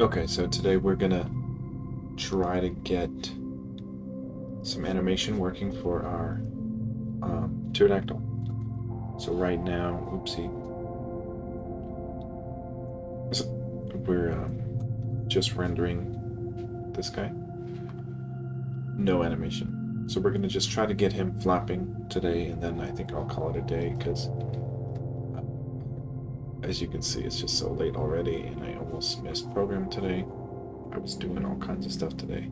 Okay, so today we're gonna try to get some animation working for our pterodactyl. So right now, oopsie, we're just rendering this guy. No animation. So we're gonna just try to get him flapping today, and then I think I'll call it a day because, as you can see, it's just so late already, and I almost missed program today. I was doing all kinds of stuff today.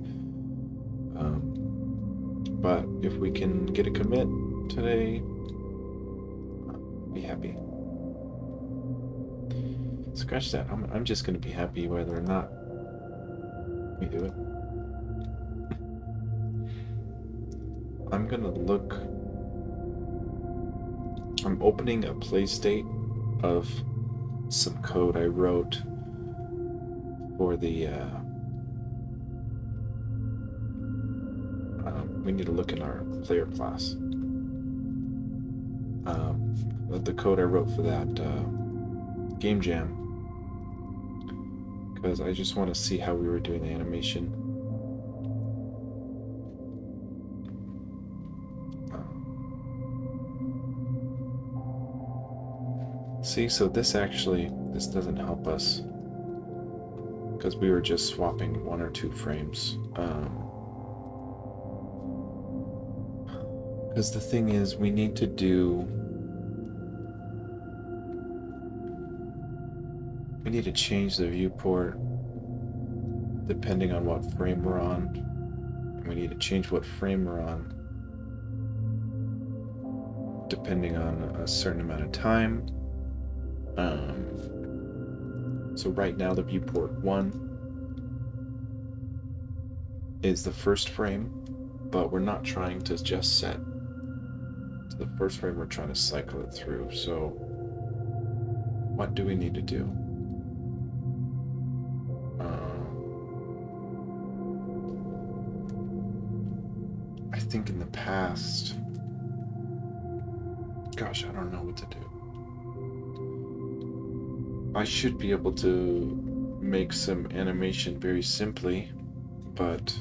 But if we can get a commit today, I'll be happy. Scratch that. I'm just going to be happy whether or not we do it. I'm going to look. I'm opening a play state of some code I wrote for the. We need to look in our player class. The code I wrote for that game jam, because I just want to see how we were doing the animation. See, so this doesn't help us because we were just swapping 1 or 2 frames. Because the thing is, we need to change the viewport depending on what frame we're on. And we need to change what frame we're on depending on a certain amount of time. So right now the viewport 1 is the first frame, but we're not trying to just set to the first frame, we're trying to cycle it through. So what do we need to do? I think in the past, gosh, I don't know what to do. I should be able to make some animation very simply, but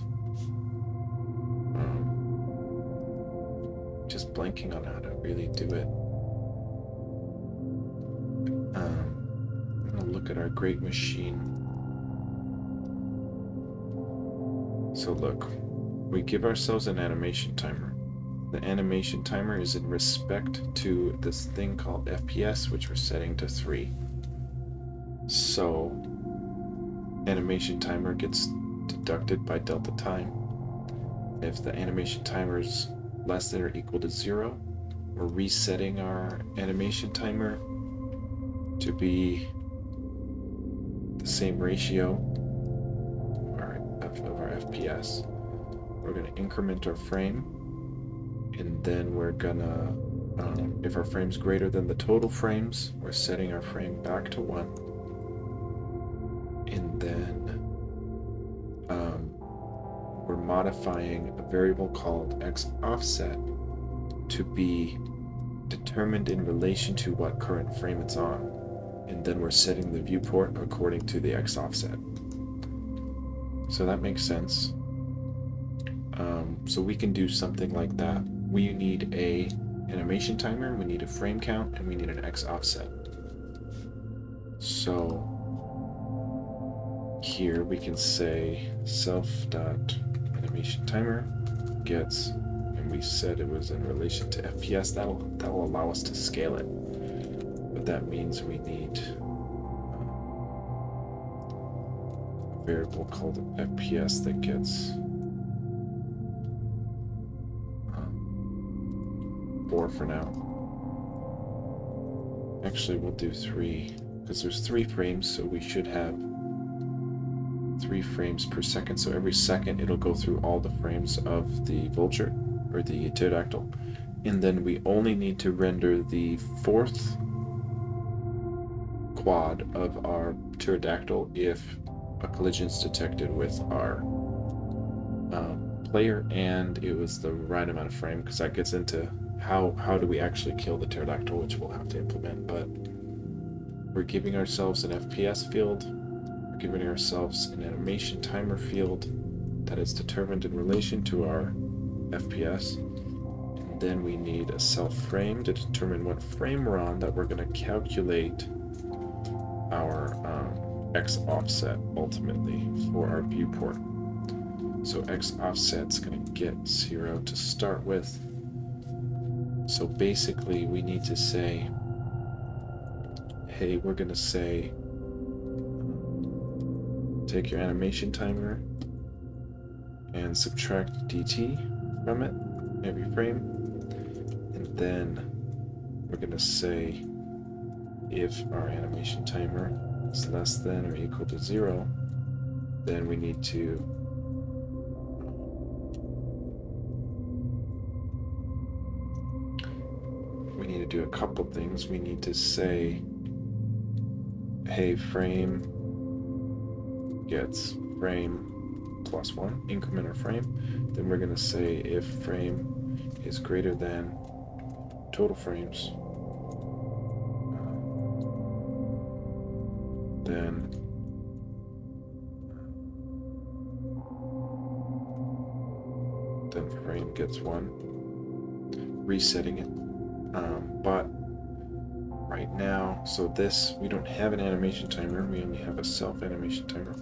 just blanking on how to really do it. I'm gonna look at our great machine. So look, we give ourselves an animation timer. The animation timer is in respect to this thing called FPS, which we're setting to 3. So animation timer gets deducted by delta time. If the animation timer is less than or equal to 0, we're resetting our animation timer to be the same ratio of our FPS. We're going to increment our frame, and then we're gonna, if our frame's greater than the total frames, we're setting our frame back to 1. And then we're modifying a variable called x offset to be determined in relation to what current frame it's on. And then we're setting the viewport according to the x offset. So that makes sense. So we can do something like that. We need a animation timer, we need a frame count, and we need an x offset. So here we can say self.animation timer gets, and we said it was in relation to FPS. That'll allow us to scale it, but that means we need a variable called FPS that gets 4 for now. Actually, we'll do 3 because there's 3 frames, so we should have 3 frames per second. So every second it'll go through all the frames of the vulture or the pterodactyl, and then we only need to render the 4th quad of our pterodactyl if a collision is detected with our player and it was the right amount of frame, because that gets into how do we actually kill the pterodactyl, which we'll have to implement. But we're giving ourselves an FPS field, giving ourselves an animation timer field that is determined in relation to our FPS. And then we need a self frame to determine what frame we're on, that we're going to calculate our X offset ultimately for our viewport. So X offset's going to get 0 to start with. So basically we need to say, hey, we're going to say, take your animation timer and subtract dt from it, every frame. And then we're going to say, if our animation timer is less than or equal to 0, then we need to do a couple things. We need to say, hey, frame gets frame plus 1, increment our frame. Then we're going to say if frame is greater than total frames, then frame gets 1, resetting it. But right now, so this, we don't have an animation timer, we only have a self animation timer.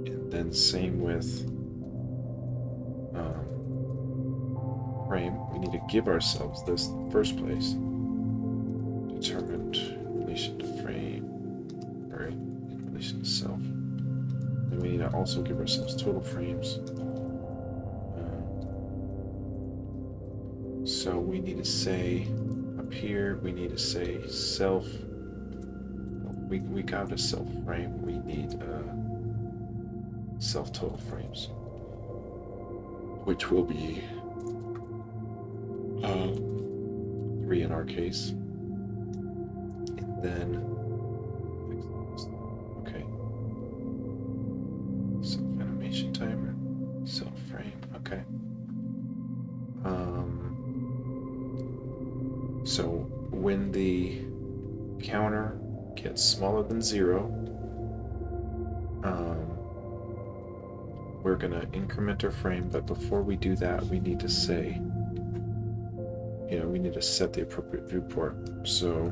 And then same with frame, we need to give ourselves this in the first place. Determined in relation to frame, or in relation to self. Then we need to also give ourselves total frames. So we need to say up here, we need to say self. We got a self frame. We need self total frames, which will be 3 in our case. And then, okay, self animation timer, self frame. Okay. So when the counter gets smaller than 0, we're going to increment our frame, but before we do that, we need to say, we need to set the appropriate viewport. So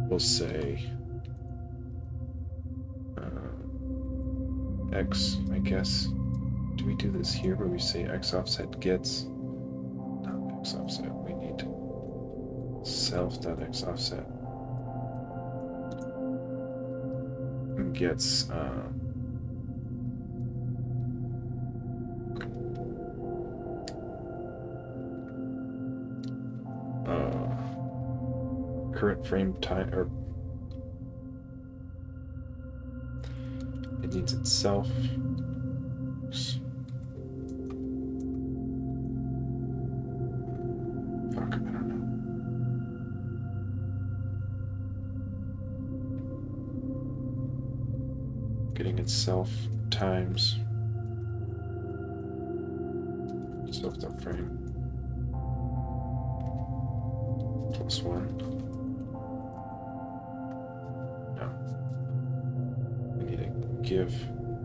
we'll say X, I guess. Do we do this here where we say X offset gets, not X offset, we need self.X offset gets current frame time, or it needs itself. Fuck, I don't know. Getting itself times self.frame plus 1. No. We need to give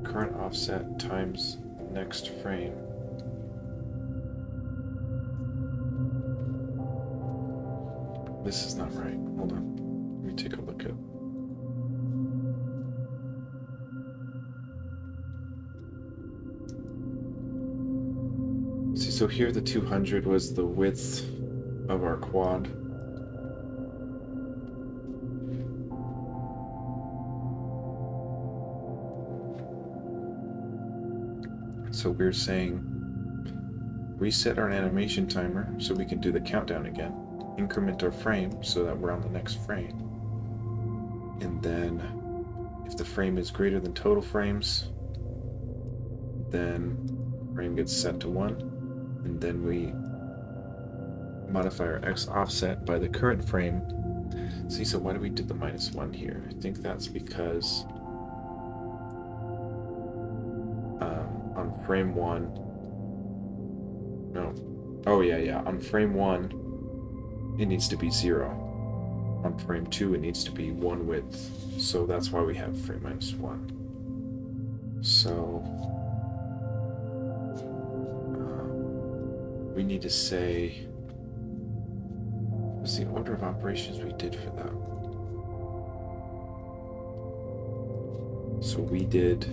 current offset times next frame. This is not right. Hold on. Let me take a look at. See, so here the 200 was the width of our quad. So we're saying reset our animation timer so we can do the countdown again. Increment our frame so that we're on the next frame. And then if the frame is greater than total frames, then frame gets set to 1. And then we modify our X offset by the current frame. See, so why do we do the -1 here? I think that's because on frame 1, no. Oh yeah, on frame 1, it needs to be 0. On frame 2, it needs to be 1 width, so that's why we have frame -1. So we need to say, what's the order of operations we did for that? So we did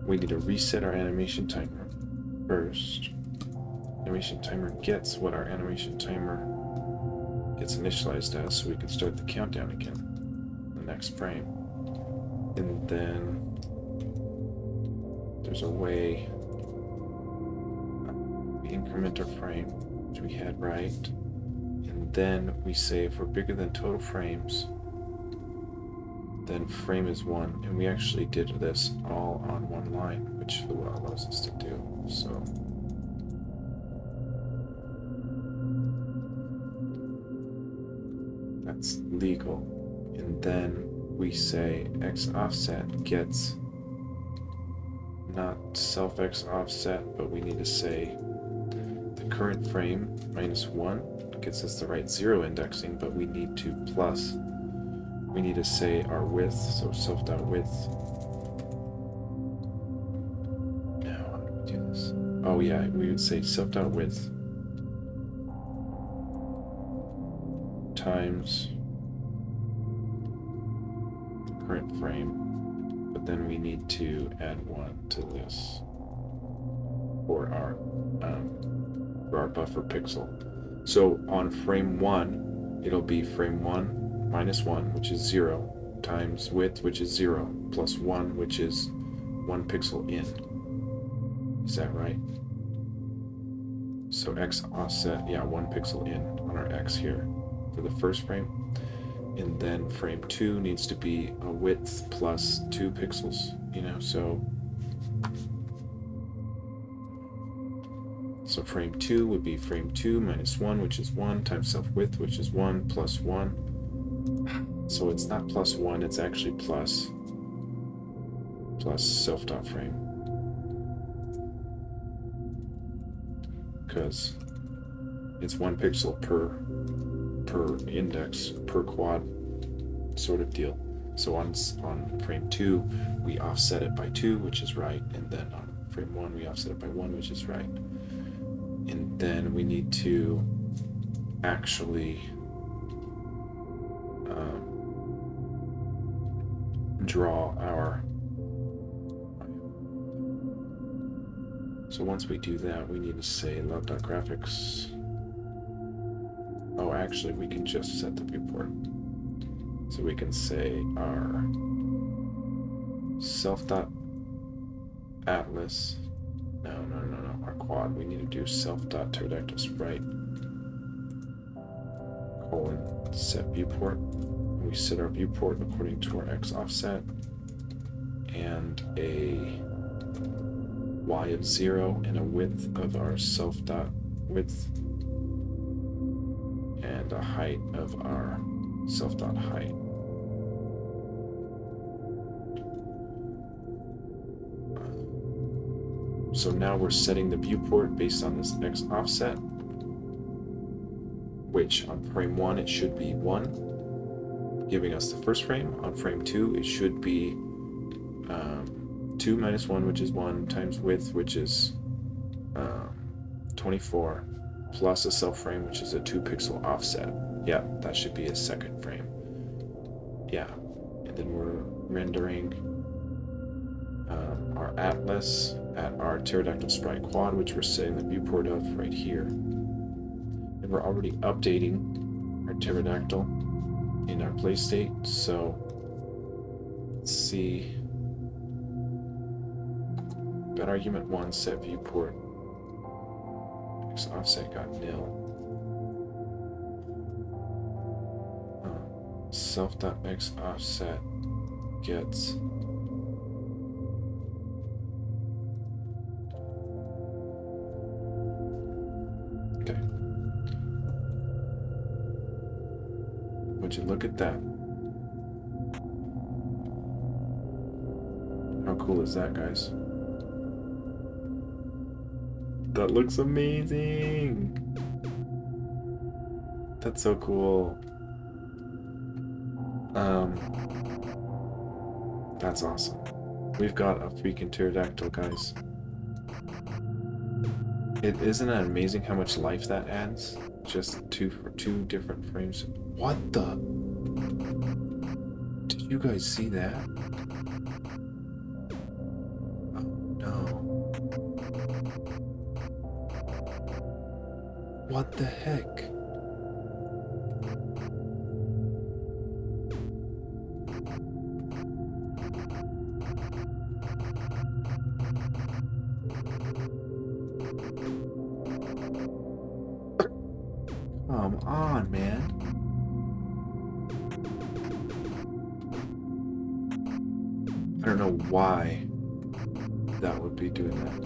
we need to reset our animation timer first. Animation timer gets what our animation timer gets initialized as, so we can start the countdown again, the next frame. And then there's a way we increment our frame, which we had right, and then we say if we're bigger than total frames, then frame is 1, and we actually did this all on one line, which Lua allows us to do. So that's legal. And then we say x offset gets not self x offset, but we need to say the current frame -1 gets us the right 0 indexing, but we need to plus. We need to say our width, so self.width. Now, how do we do this? Oh yeah, we would say self.width times current frame, but then we need to add 1 to this for our buffer pixel. So on frame 1, it'll be frame 1 -1, which is 0, times width, which is 0, plus 1, which is 1 pixel in. Is that right? So x offset, yeah, 1 pixel in on our x here for the first frame. And then frame 2 needs to be a width plus 2 pixels, so frame 2 would be frame 2 -1, which is 1, times self-width, which is 1, plus 1. So it's not plus 1, it's actually plus self.frame. Because it's 1 pixel per index, per quad sort of deal. So on frame 2, we offset it by 2, which is right, and then on frame 1, we offset it by 1, which is right. And then we need to actually draw our. So once we do that, we need to say love.graphics. Oh, actually, we can just set the viewport. So we can say our self.atlas. No, our quad. We need to do self.pterodactyl sprite set viewport. We set our viewport according to our x offset and a y of 0 and a width of our self.width and a height of our self.height. So now we're setting the viewport based on this x offset, which on frame 1 it should be 1, giving us the first frame. On frame 2 it should be 2 -1, which is 1, times width, which is 24, plus a self frame, which is a 2 pixel offset. Yeah, that should be a second frame. Yeah, and then we're rendering our atlas at our pterodactyl sprite quad, which we're setting the viewport of right here. And we're already updating our pterodactyl in our play state. So let's see. Bet argument 1 set viewport. X offset got nil. Self.x offset gets okay. Would you look at that? How cool is that, guys? That looks amazing. That's so cool. That's awesome. We've got a freaking pterodactyl, guys. Isn't it amazing how much life that adds? Just for two different frames. What the? Did you guys see that? Oh no. What the heck? Come on, man. I don't know why that would be doing that.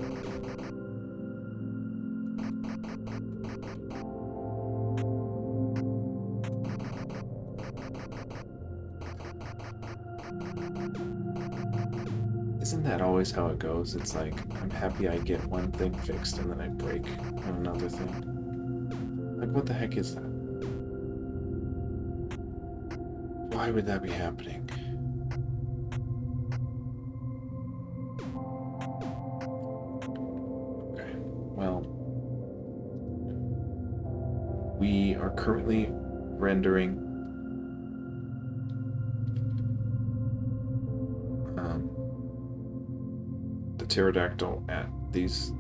Isn't that always how it goes? It's like, I'm happy I get one thing fixed and then I break on another thing. Like, what the heck is that? Why would that be happening? Okay, well, we are currently rendering the pterodactyl at these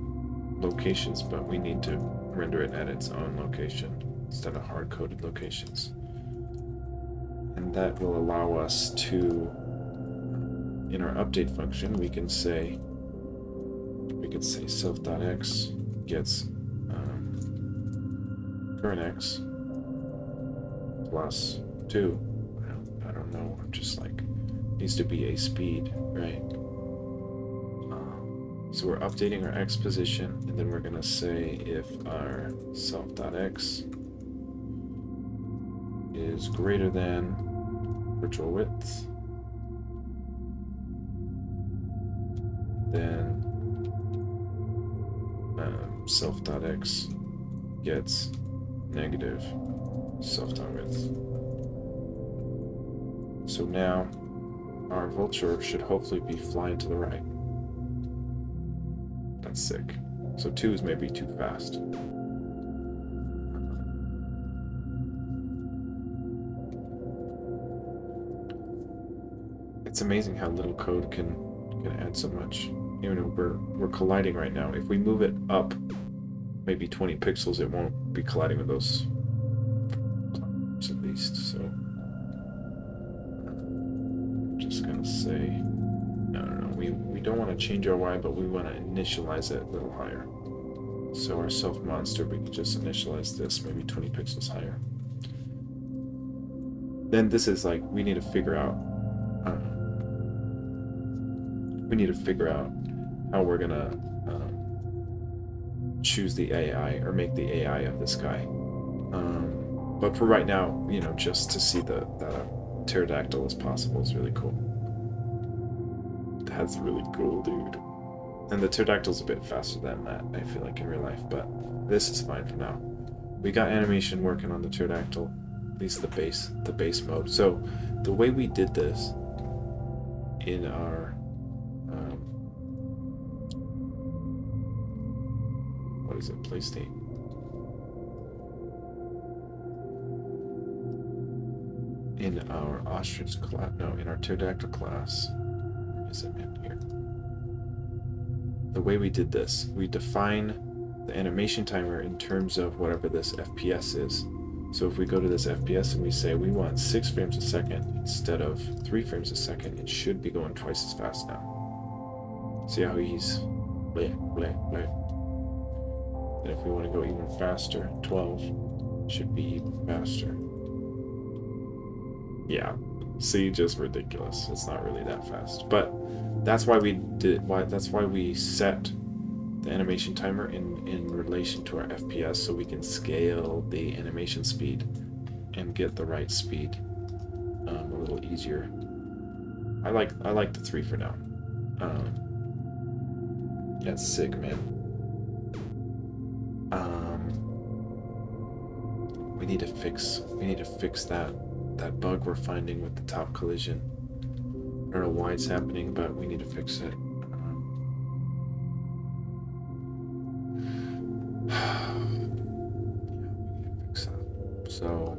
locations, but we need to render it at its own location instead of hard-coded locations. And that will allow us to, in our update function, we can say self.x gets current x plus 2. I don't know, I'm just like, needs to be a speed, right? So we're updating our x position, and then we're going to say if our self.x is greater than virtual width, then self.x gets negative self.width. So now our vulture should hopefully be flying to the right. That's sick. So 2 is maybe too fast. It's amazing how little code can add so much. Even if we're colliding right now. If we move it up maybe 20 pixels, it won't be colliding with those at least. So I'm just gonna say no. We don't want to change our Y, but we want to initialize it a little higher. So our self monster, we can just initialize this maybe 20 pixels higher. Then this is like, we need to figure out how we're gonna choose the AI or make the AI of this guy. But for right now, just to see that a pterodactyl is possible is really cool. That's really cool, dude. And the pterodactyl's a bit faster than that, I feel like, in real life, but this is fine for now. We got animation working on the pterodactyl, at least the base mode. So the way we did this in our what is it, play state? In our ostrich class, no, in our pterodactyl class, where is it in here? The way we did this, we define the animation timer in terms of whatever this FPS is. So if we go to this FPS and we say we want 6 frames a second instead of 3 frames a second, it should be going twice as fast now. See how he's bleh, bleh, bleh. And if we want to go even faster, 12 should be even faster. Yeah, see, just ridiculous. It's not really that fast, but that's why we set the animation timer in relation to our FPS, so we can scale the animation speed and get the right speed a little easier. I like the 3 for now. That's sick, man. We need to fix that bug we're finding with the top collision. I don't know why it's happening, but we need to fix it. Yeah, we need to fix that. So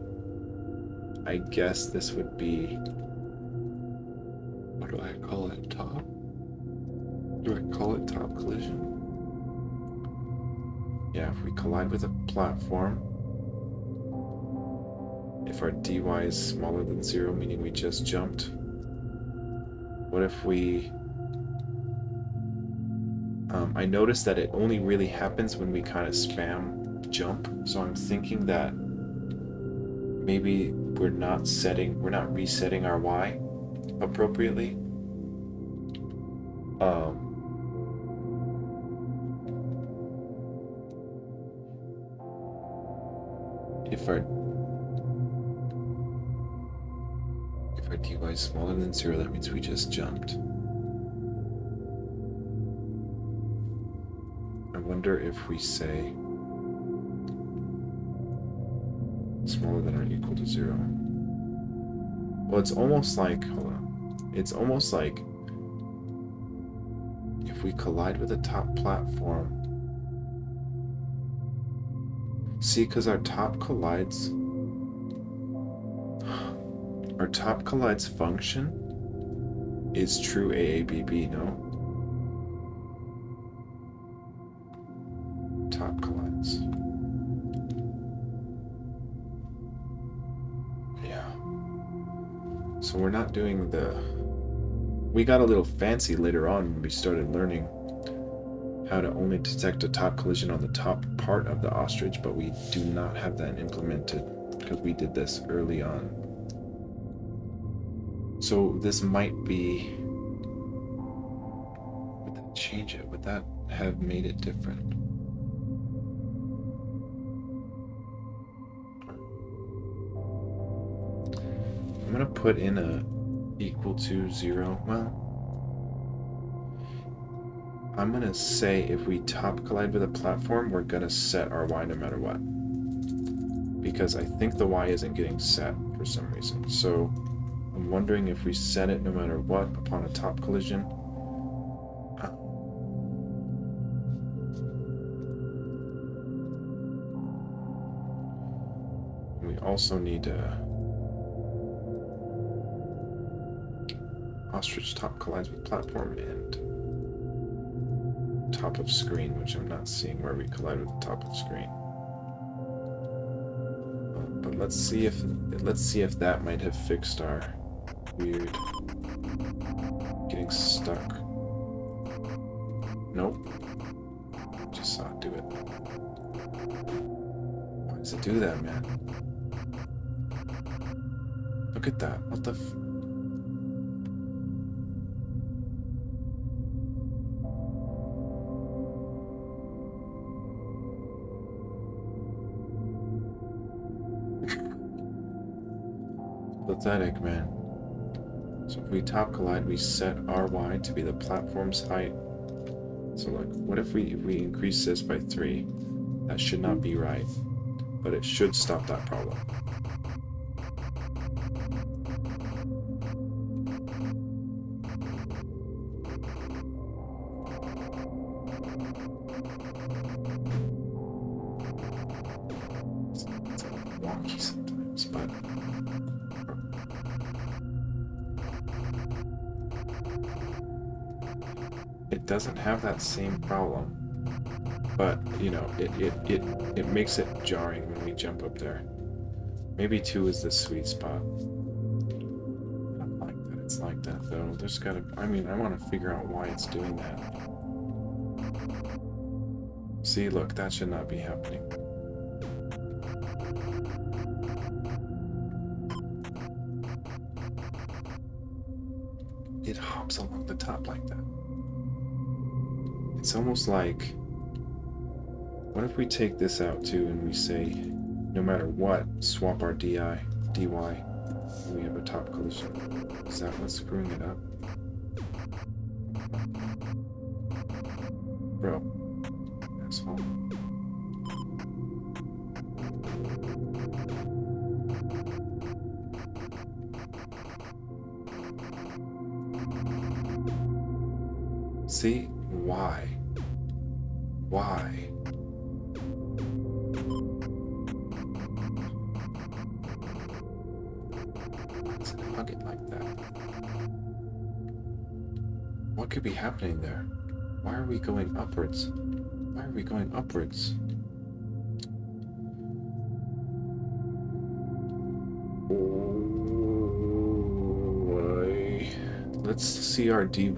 I guess this would be, what do I call it? Top? Do I call it top collision? Yeah, if we collide with a platform, if our dy is smaller than 0, meaning we just jumped, what if we... I noticed that it only really happens when we kind of spam jump, so I'm thinking that maybe we're not resetting our y appropriately. If our dy is smaller than 0, that means we just jumped. I wonder if we say smaller than or equal to 0. Well, it's almost like, hold on. It's almost like if we collide with a top platform. See, because our top collides function is true AABB, no? Top collides. Yeah. So we're not doing the... We got a little fancy later on when we started learning how to only detect a top collision on the top part of the ostrich, but we do not have that implemented because we did this early on. So this might be... Would that change it? Would that have made it different? I'm gonna put in a equal to 0. Well, I'm gonna say if we top collide with a platform, we're gonna set our y no matter what. Because I think the y isn't getting set for some reason. So I'm wondering if we set it no matter what upon a top collision. We also need ostrich top collides with platform and top of screen, which I'm not seeing where we collide with the top of screen. But let's see if that might have fixed our weird getting stuck. Nope. Just saw it do it. Why does it do that, man? Look at that. What the pathetic, man. So if we top collide, we set our y to be the platform's height. So look, what if we increase this by 3? That should not be right, but it should stop that problem. It's wonky sometimes, but it doesn't have that same problem, but you know, it makes it jarring when we jump up there. Maybe 2 is the sweet spot. I don't like that it's like that though. There's gotta, I want to figure out why it's doing that. See, look, that should not be happening. It hops along the top like that. It's almost like, what if we take this out too and we say, no matter what, swap our dy, and we have a top collision. Is that what's screwing it up? Bro. Asshole. See? Why? Why? It's a nugget like that. What could be happening there? Why are we going upwards? Why are we going upwards? Why? Let's see our dy.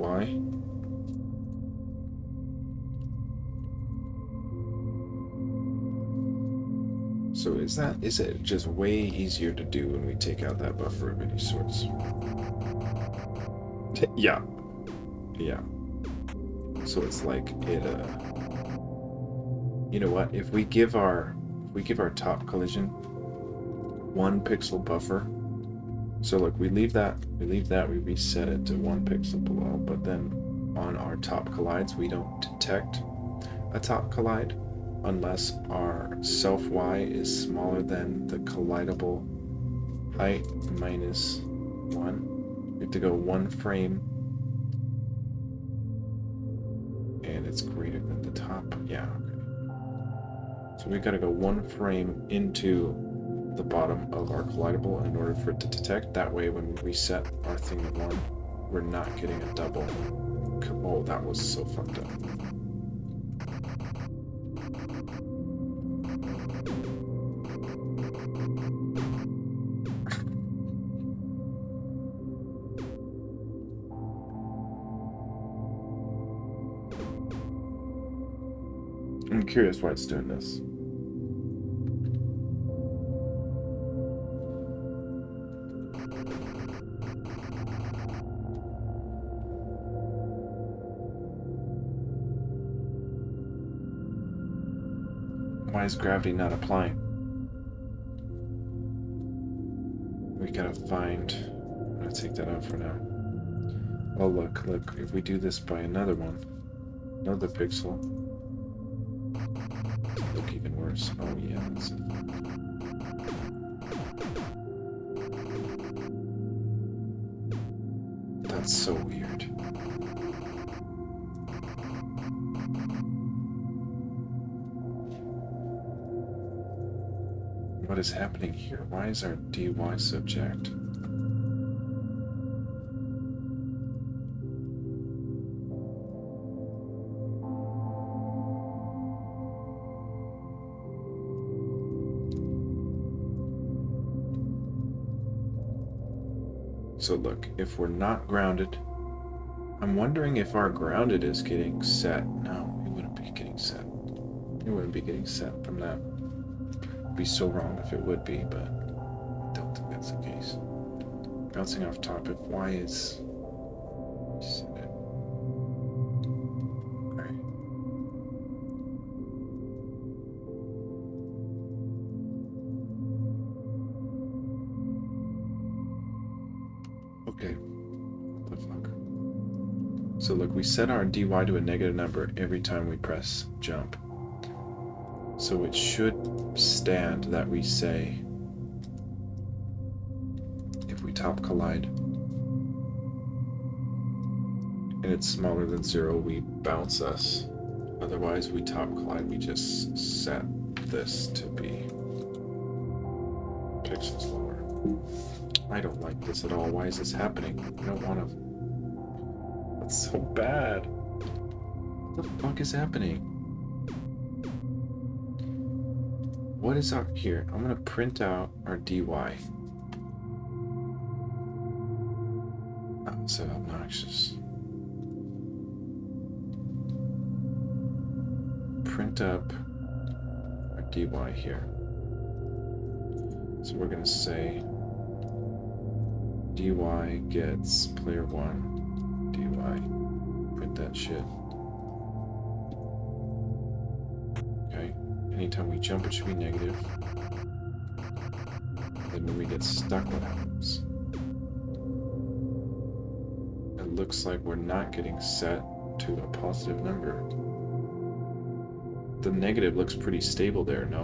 So is it just way easier to do when we take out that buffer of any sorts? Yeah. Yeah. So it's like it you know what? If we give our top collision 1 pixel buffer. So look, we leave that, we reset it to 1 pixel below, but then on our top collides, we don't detect a top collide unless our self y is smaller than the collidable height minus 1. We have to go 1 frame and it's greater than the top. Yeah, okay. So we gotta go 1 frame into the bottom of our collidable in order for it to detect. That way when we reset our thing to 1, we're not getting a double. Oh, that was so fucked up. I'm curious why it's doing this. Why is gravity not applying? We gotta find... I'm gonna take that out for now. Oh, look, if we do this by another pixel, it'll look even worse. Oh, yeah, that's it. That's so weird. What is happening here? Why is our dy subject? So look, if we're not grounded, I'm wondering if our grounded is getting set. No, it wouldn't be getting set. It wouldn't be getting set from that. It'd be so wrong if it would be, but I don't think that's the case. Bouncing off top, if y is... set it. Alright. Okay. What the fuck? So look, we set our dy to a negative number every time we press jump. So it should stand that we say, if we top collide and it's smaller than 0, we bounce us. Otherwise, we top collide, we just set this to be pixels lower. I don't like this at all. Why is this happening? I don't want to... That's so bad. What the fuck is happening? What is up here? I'm gonna print out our dy. Oh, so obnoxious. Print up our dy here. So we're gonna say dy gets player 1 dy. Print that shit. Okay. Anytime we jump, it should be negative. Then when we get stuck, what happens? It looks like we're not getting set to a positive number. The negative looks pretty stable there, no?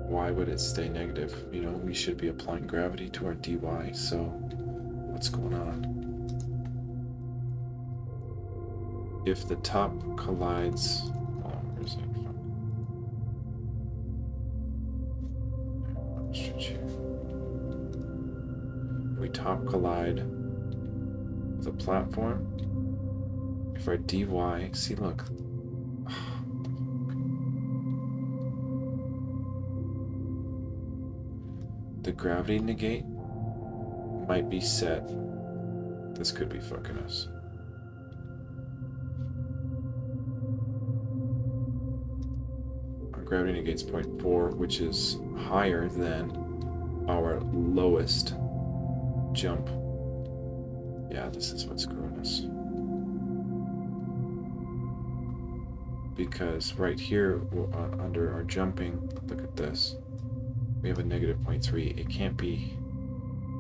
Why would it stay negative? You know, we should be applying gravity to our dy, so what's going on? if the top collides... Oh, where's that from? We top collide with a platform. If our dy... See, look. The gravity negate might be set. This could be fucking us. Our gravity negate's 0.4, which is higher than our lowest jump. Yeah, this is what's screwing us. Because right here, under our jumping, look at this. We have a negative 0.3. It can't be...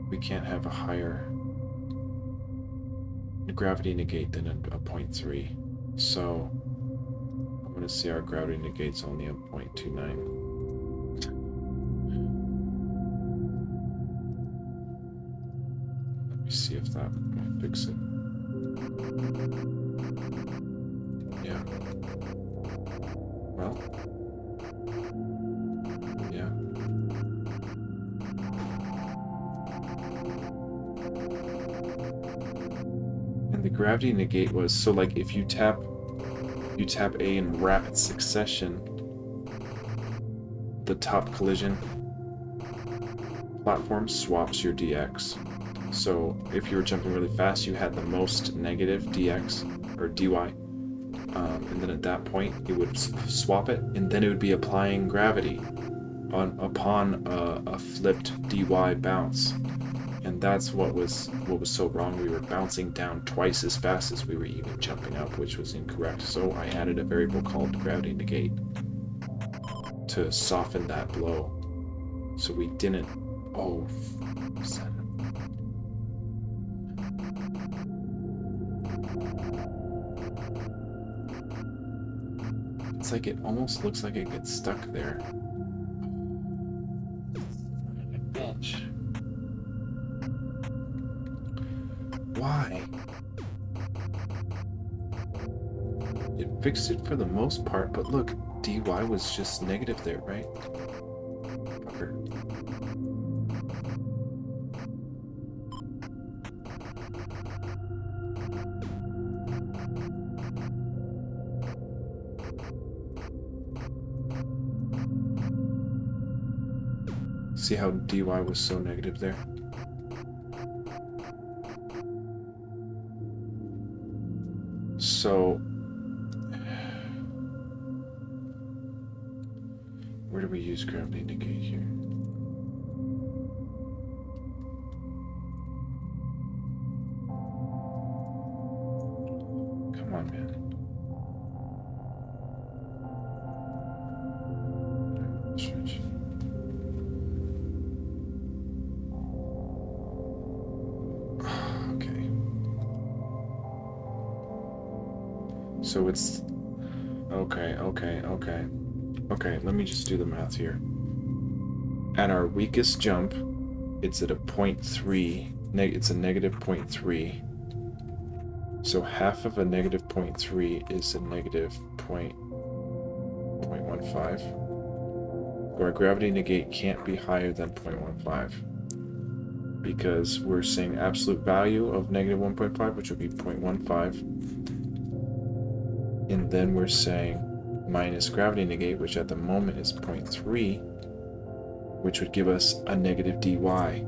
We can't have a higher gravity negate than a 0.3. So I'm going to say our gravity negate's only a 0.29. Let me see if that will fix it. Yeah. Well. Yeah. And the gravity negate was, so like if you tap A in rapid succession, the top collision platform swaps your dx. So if you were jumping really fast, you had the most negative dx or dy, and then at that point it would swap it, and then it would be applying gravity upon a flipped dy bounce. And that's what was so wrong. We were bouncing down twice as fast as we were even jumping up, which was incorrect. So I added a variable called gravity negate to soften that blow. So we didn't... Oh, it's like it almost looks like it gets stuck there. Bitch. Why? It fixed it for the most part, but look, dy was just negative there, right? Fucker. See how dy was so negative there? So, where do we use gravity negate here? Come on, man. So it's... Okay, let me just do the math here. At our weakest jump, it's at a 0.3, it's a negative 0.3. So half of a negative 0.3 is a negative 0.15. So our gravity negate can't be higher than 0.15. Because we're saying absolute value of negative 1.5, which would be 0.15. And then we're saying minus gravity negate, which at the moment is 0.3, which would give us a negative dy.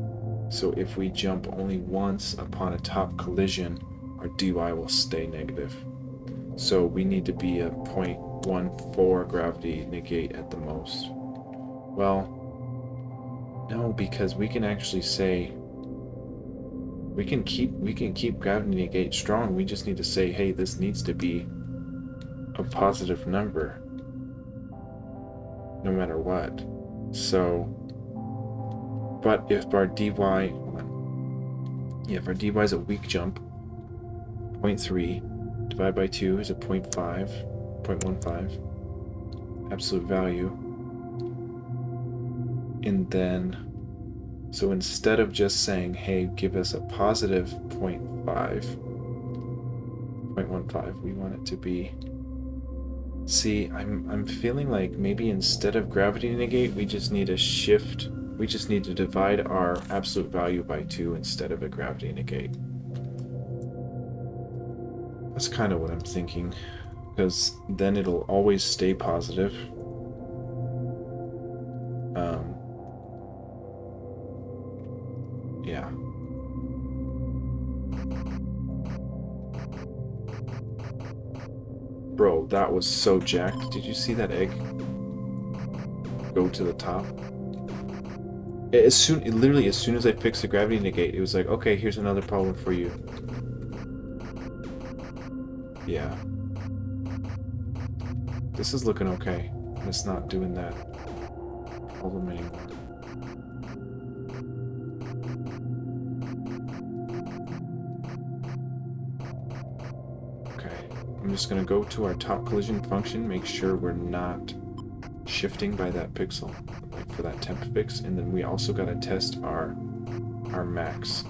So if we jump only once upon a top collision, our dy will stay negative. So we need to be a 0.14 gravity negate at the most. Well, no, because we can actually say we can keep gravity negate strong. We just need to say, hey, this needs to be a positive number no matter what. So, but if our dy, if our dy is a weak jump, 0.3 divided by 2 is a 0.15 absolute value. And then, so instead of just saying, hey, give us a positive 0.5 0.15. We want it to be... See, I'm feeling like maybe instead of gravity negate, we just need a shift. We just need to divide our absolute value by 2 instead of a gravity negate. That's kind of what I'm thinking, because then it'll always stay positive. Yeah. Bro, that was so jacked. Did you see that egg go to the top? Literally as soon as I fixed the gravity negate, it was like, okay, here's another problem for you. Yeah. This is looking okay. It's not doing that problem anymore. Okay. I'm just gonna go to our top collision function, make sure we're not shifting by that pixel, like for that temp fix, and then we also gotta test our max.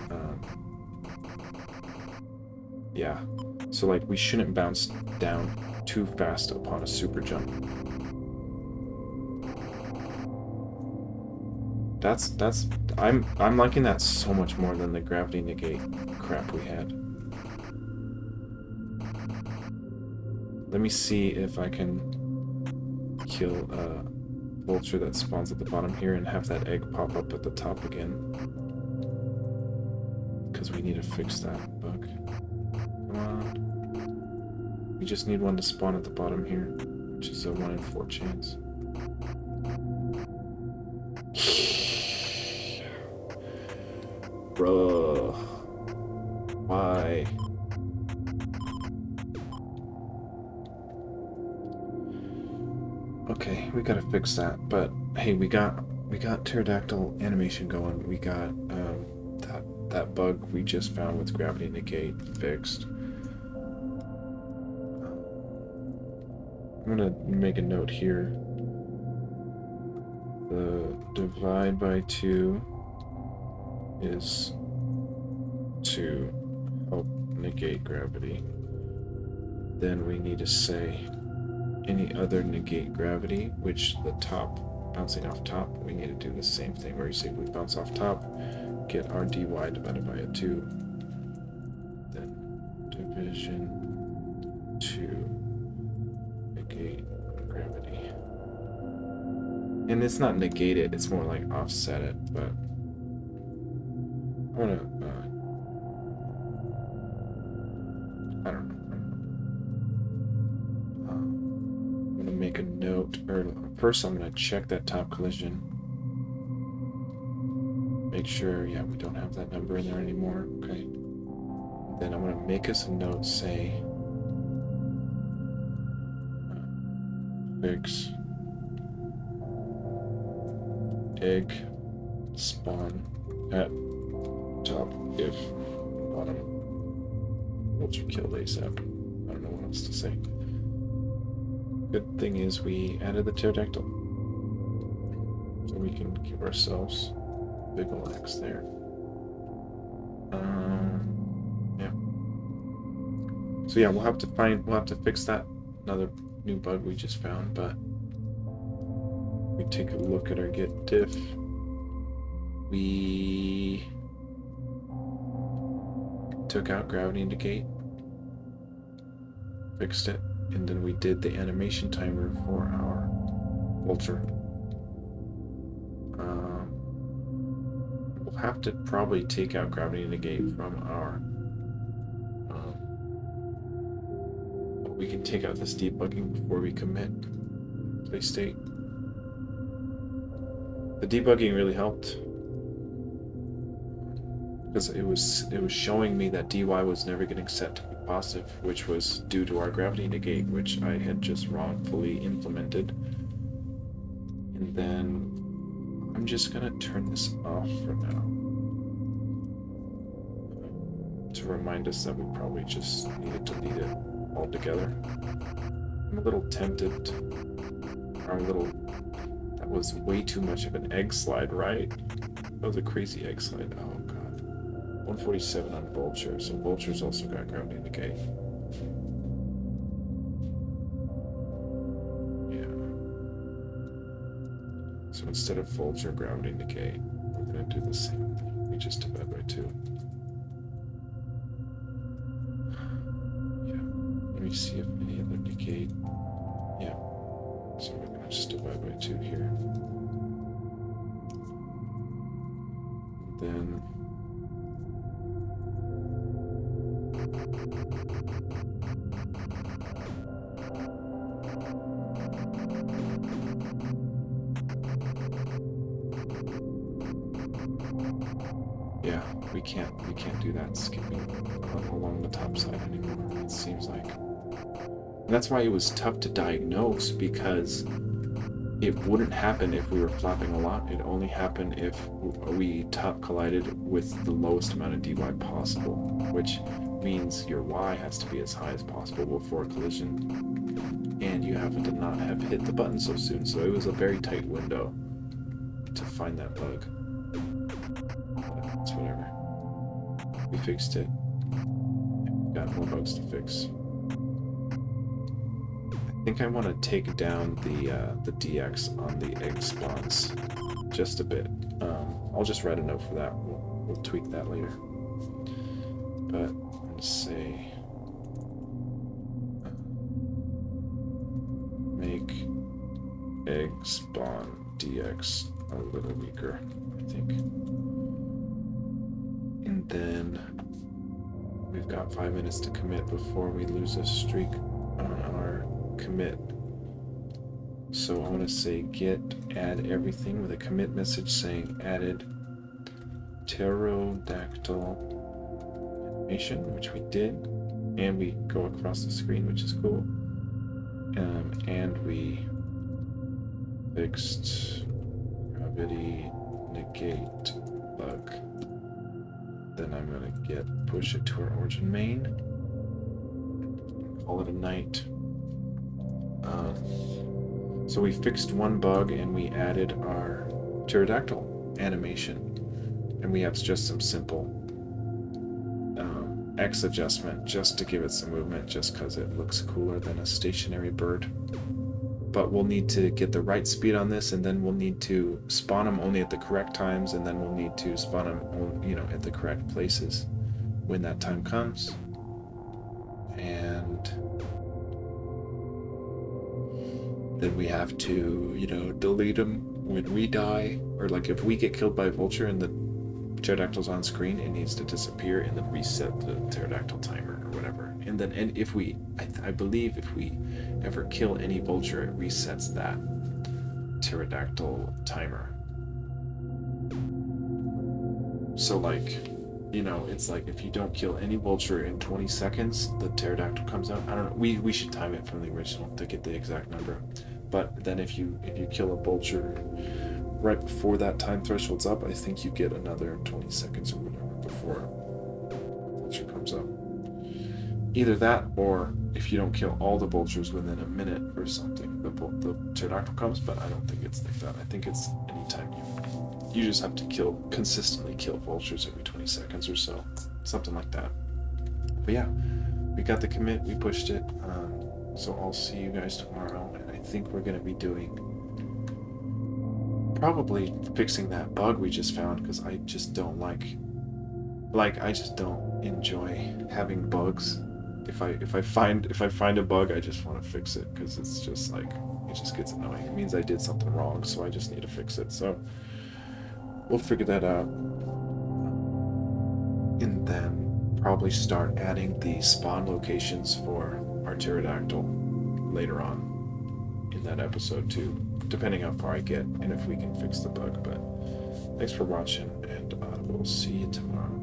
Yeah. So like we shouldn't bounce down too fast upon a super jump. I'm liking that so much more than the gravity negate crap we had. Let me see if I can kill a vulture that spawns at the bottom here and have that egg pop up at the top again. Because we need to fix that bug. Come on. We just need one to spawn at the bottom here, which is a 1 in 4 chance. Bruh. Why? Okay, we gotta fix that. But hey, we got pterodactyl animation going. We got that bug we just found with gravity negate fixed. I'm gonna make a note here. The divide by 2 is to help negate gravity. Then we need to say any other negate gravity, which the top, bouncing off top, we need to do the same thing where you say we bounce off top, get our dy divided by a 2, then division 2 negate gravity. And it's not negate it, it's more like offset it, but I want to, I don't know. I'm going to make a note, or first I'm going to check that top collision. Make sure, yeah, we don't have that number in there anymore. Okay. Then I'm going to make us a note, say, fix egg spawn at top if bottom vulture killed ASAP. I don't know what else to say. Good thing is we added the pterodactyl, so we can give ourselves big ol' X there. Yeah. So yeah, we'll have to fix that. Another new bug we just found, but we take a look at our get diff. We took out gravity negate, fixed it, and then we did the animation timer for our vulture. We'll have to probably take out gravity negate from our we can take out this debugging before we commit play state. The debugging really helped because it was showing me that dy was never getting set to be positive, which was due to our gravity negate, which I had just wrongfully implemented. And then I'm just gonna turn this off for now to remind us that we probably just need to delete it altogether. I'm a little tempted, that was way too much of an egg slide, right? That was a crazy egg slide. Oh god. 147 on vulture, so vulture's also got gravity negate. So instead of vulture gravity negate, we're going to do the same thing. We just divide by 2. Yeah. Let me see if any other negate. Yeah. So we're going to just divide by 2 here. Then yeah, we can't do that skipping along the top side anymore, it seems like. And that's why it was tough to diagnose, because it wouldn't happen if we were flapping a lot. It only happened if we top collided with the lowest amount of dy possible, which means your y has to be as high as possible before collision, and you happen to not have hit the button so soon, so it was a very tight window to find that bug. But it's whatever. We fixed it. We've got more bugs to fix. I think I want to take down the DX on the egg spawns just a bit. I'll just write a note for that. We'll tweak that later. But let's say make egg spawn DX a little weaker, I think. And then we've got 5 minutes to commit before we lose a streak on our commit. So I want to say git add everything with a commit message saying added pterodactyl animation, which we did, and we go across the screen, which is cool. And we fixed gravity negate bug. Then I'm gonna push it to our origin main. Call it a night. So we fixed one bug and we added our pterodactyl animation, and we have just some simple X adjustment just to give it some movement, just because it looks cooler than a stationary bird. But we'll need to get the right speed on this, and then we'll need to spawn them only at the correct times, and then we'll need to spawn them, at the correct places when that time comes. And then we have to, delete them when we die, or like if we get killed by a vulture and the pterodactyl's on screen, it needs to disappear and then reset the pterodactyl timer or whatever. And then, if we, I believe if we ever kill any vulture, it resets that pterodactyl timer. So it's like if you don't kill any vulture in 20 seconds, the pterodactyl comes out. I don't know. We should time it from the original to get the exact number. But then if you kill a vulture right before that time threshold's up, I think you get another 20 seconds or whatever before the vulture comes up. Either that, or if you don't kill all the vultures within a minute or something, the pterodactyl comes. But I don't think it's like that. I think it's anytime you just have to consistently kill vultures every 20 seconds or so, something like that. But yeah, we got the commit, we pushed it. So I'll see you guys tomorrow, and I think we're gonna be probably fixing that bug we just found, because I just don't I just don't enjoy having bugs. If I find a bug, I just want to fix it, because it's just it just gets annoying. It means I did something wrong, so I just need to fix it. So we'll figure that out, and then probably start adding the spawn locations for our pterodactyl later on in that episode too, depending how far I get and if we can fix the bug. But thanks for watching, and we'll see you tomorrow.